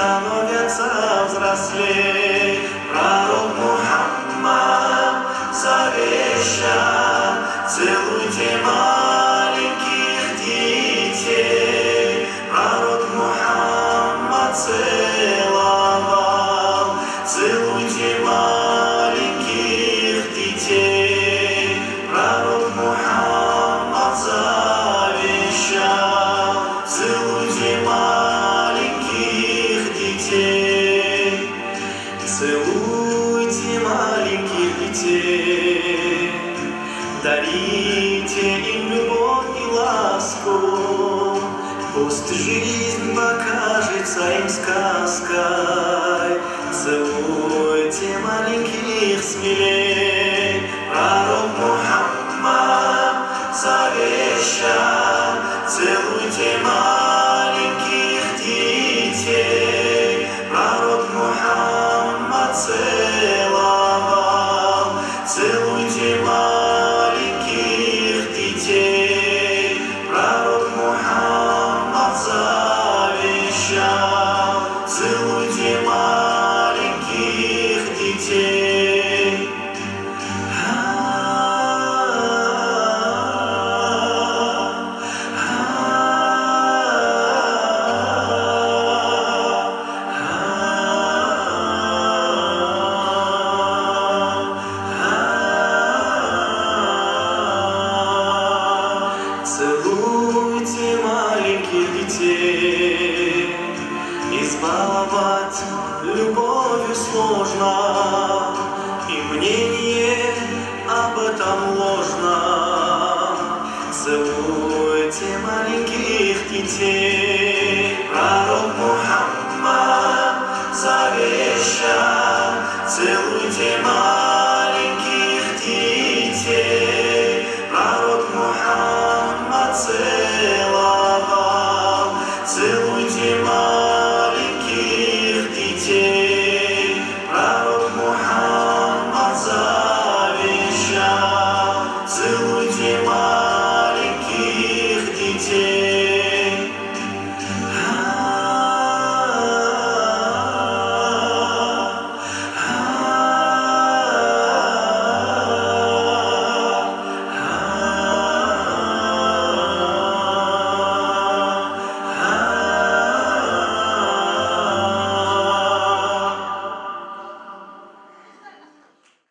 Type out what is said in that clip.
становятся взрослей. Пророк Мухаммад завещал: целуйте маленьких детей. Пророк Мухаммад целовал: целуйте маленьких детей. Пророк Мухаммад завещал: целуйте маленьких детей. Целуйте маленьких детей, дарите им любовь и ласку. Пусть жизнь покажется им сказкой. Целуйте маленьких смелей. Пророк Мухаммад завещал: целуйте маленьких детей. Пророк Мухаммад целовал: целуйте маленьких детей. Пророк Мухаммад завещал: целуйте маленьких детей. Целуйте маленьких детей. Избаловать любовью сложно, и мнение об этом ложно. Целуйте маленьких детей.